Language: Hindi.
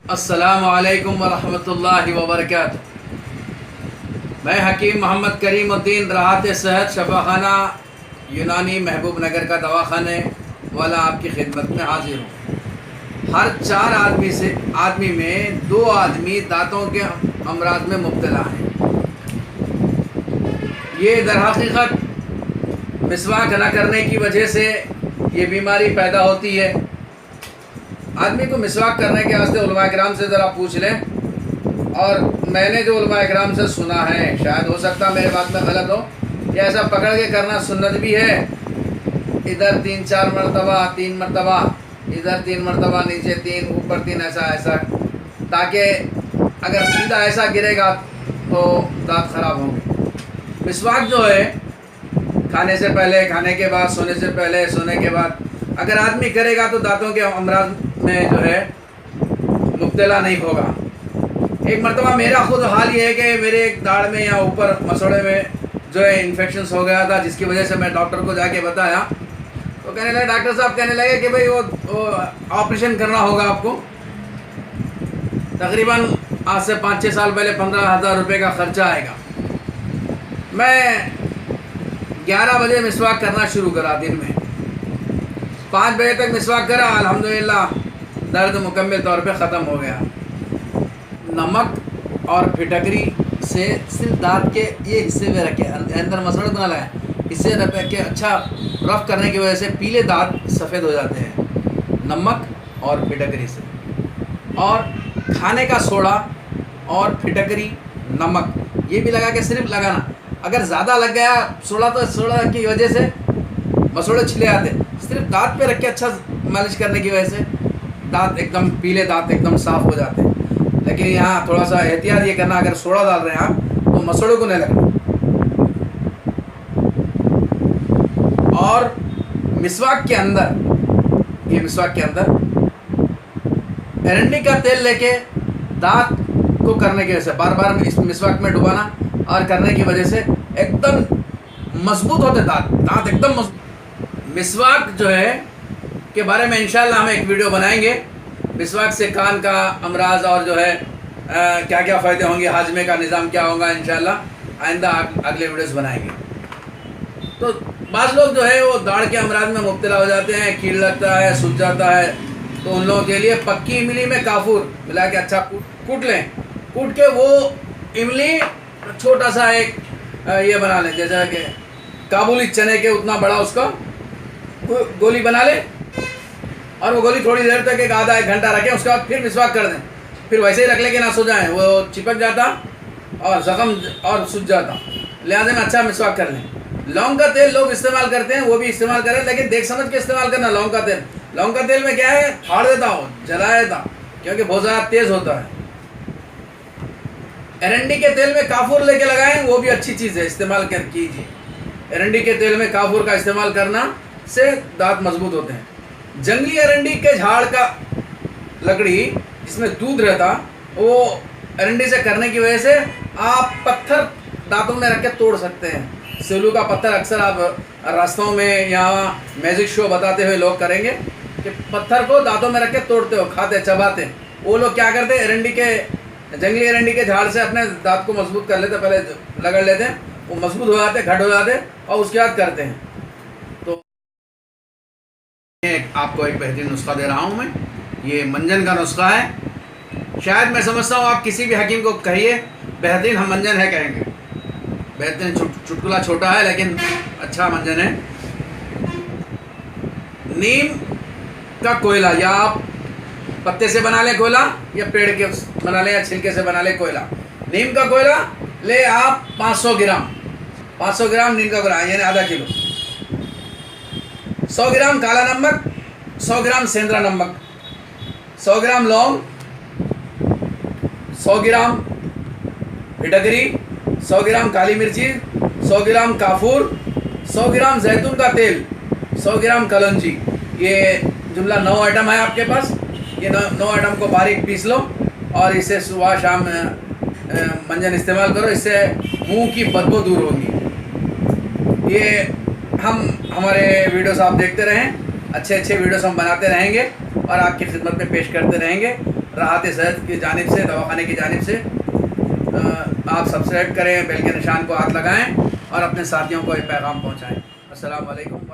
अस्सलामुअलैकुम वरहमतुल्लाहि वबरकातुह। मैं हकीम मोहम्मद करीमुद्दीन राहत सेहत शफाखाना यूनानी महबूब नगर का दवाखाने वाला आपकी खिदमत में हाजिर हूँ। हर 4 आदमी में 2 आदमी दांतों के अमराज में मुब्तला हैं। ये दरहकीकत मिसवाक न करने की वजह से ये बीमारी पैदा होती है। आदमी को मिसवाक करने के वास्ते उलमा इकराम से ज़रा पूछ लें। और मैंने जो उलमा इकराम से सुना है, शायद हो सकता मेरे बात में गलत हो, कि ऐसा पकड़ के करना सुन्नत भी है। इधर 3-4 मरतबा, 3 मरतबा, इधर 3 मरतबा, नीचे 3, ऊपर 3, ऐसा, ताकि अगर सीधा ऐसा गिरेगा तो दांत ख़राब होंगे। मिसवाक जो है खाने से पहले, खाने के बाद, सोने से पहले, सोने के बाद अगर आदमी करेगा तो दांतों के अमराज में जो है मुब्तला नहीं होगा। एक मरतबा मेरा खुद हाल ये है कि मेरे एक दाढ़ में या ऊपर मसोड़े में जो है इन्फेक्शंस हो गया था, जिसकी वजह से मैं डॉक्टर को जाके बताया तो कहने लगे, डॉक्टर साहब कहने लगे कि भाई वो ऑपरेशन करना होगा आपको। तकरीबन आज से 5-6 साल पहले 15,000 रुपये का ख़र्चा आएगा। मैं 11 बजे मिसवाक करना शुरू करा, दिन में 5 बजे तक मिसवाक करा, अल्हम्दुलिल्लाह दर्द मुकम्मल तौर पे ख़त्म हो गया। नमक और फिटकरी से सिर्फ दांत के ये हिस्से में रखे, अंदर मसड़ ना लाए, इससे रख के अच्छा रफ करने की वजह से पीले दांत सफ़ेद हो जाते हैं, नमक और फिटकरी से। और खाने का सोडा और फिटकरी, नमक ये भी लगा के सिर्फ लगाना। अगर ज़्यादा लग गया सोडा तो सोडा की वजह से मसोड़े छिले आते, सिर्फ दांत पे रख के अच्छा मालिश करने की वजह से दांत एकदम पीले, दांत एकदम साफ़ हो जाते हैं। लेकिन यहाँ थोड़ा सा एहतियात ये करना, अगर सोडा डाल रहे हैं आप तो मसोड़े को नहीं लगना। और मिसवाक के अंदर, ये मिसवाक के अंदर एरंडी का तेल लेके दांत को करने की वजह से, बार बार इस मिसवाक में डुबाना और करने की वजह से एकदम मजबूत होते दांत एकदम मजबूत। मिसवाक जो है के बारे में इंशाल्लाह हम एक वीडियो बनाएंगे। मिसवाक से कान का अमराज और जो है क्या क्या फ़ायदे होंगे, हाजमे का निज़ाम क्या होगा, इंशाल्लाह आइंदा अगले वीडियोस बनाएंगे। तो बाज़ लोग जो है वो दाढ़ के अमराज में मुब्तला हो जाते हैं, कीड़ लगता है, सूज जाता है, तो उन लोगों के लिए पक्की इमली में काफूर मिला के अच्छा कूट लें। कूट के वो इमली छोटा सा एक ये बना लें, जैसा कि काबुली चने के उतना बड़ा उसका गोली बना लें, और वो गोली थोड़ी देर तक, एक आधा 1 घंटा रखें, उसके बाद फिर मिसवाक कर दें। फिर वैसे ही रख ले के ना सो जाएँ, वो चिपक जाता और ज़ख्म और सूज जाता, लिहाजा में अच्छा मिसवाक कर लें। लौंग का तेल लोग इस्तेमाल करते हैं, वो भी इस्तेमाल करें, लेकिन देख समझ के इस्तेमाल करना। लौंग का तेल में क्या है, फाड़ देता हो, जला देता, क्योंकि बहुत ज़्यादा तेज़ होता है। एरंडी के तेल में काफूर लेके लगाएं, वो भी अच्छी चीज़ है, इस्तेमाल कर कीजिए। एरंडी के तेल में काफूर का इस्तेमाल करना से दांत मजबूत होते हैं। जंगली एरंडी के झाड़ का लकड़ी जिसमें दूध रहता, वो एरंडी से करने की वजह से आप पत्थर दांतों में रख के तोड़ सकते हैं। सेलू का पत्थर अक्सर आप रास्तों में या मैजिक शो बताते हुए लोग करेंगे कि पत्थर को दांतों में रख के तोड़ते हो, खाते, चबाते। वो लोग क्या करते हैं, जंगली एरंडी के झाड़ से अपने दांत को मजबूत कर लेते, पहले रगड़ लेते हैं, वो मजबूत हो जाते, घट हो जाते, और उसके बाद करते हैं। तो आपको एक बेहतरीन नुस्खा दे रहा हूँ मैं, ये मंजन का नुस्खा है। शायद मैं समझता हूँ आप किसी भी हकीम को कहिए बेहतरीन हम मंजन है कहेंगे। बेहतरीन चुटकुला छोटा है लेकिन अच्छा मंजन है। नीम का कोयला, या आप पत्ते से बना लें कोयला, या पेड़ के बना लें, या छिलके से बना लें कोयला। नीम का कोयला ले आप 500 ग्राम नीम का कोयला, यानी आधा किलो। 100 ग्राम काला नमक, 100 ग्राम सेंधा नमक, 100 ग्राम लौंग, 100 ग्राम फिटकरी, 100 ग्राम काली मिर्ची, 100 ग्राम काफूर, 100 ग्राम जैतून का तेल, 100 ग्राम कलौंजी। ये जुमला 9 आइटम है आपके पास। ये 9 आइटम को बारीक पीस लो और इसे सुबह शाम मंजन इस्तेमाल करो, इससे मुंह की बदबू दूर होगी। ये हमारे वीडियोस आप देखते रहें, अच्छे वीडियोस हम बनाते रहेंगे और आपकी खिदमत में पेश करते रहेंगे। राहत सेहत की जानिब से, दवाखाने की जानिब से। आप सब्सक्राइब करें, बेल के निशान को हाथ लगाएं और अपने साथियों को ये पैगाम पहुंचाएं। अस्सलाम वालेकुम।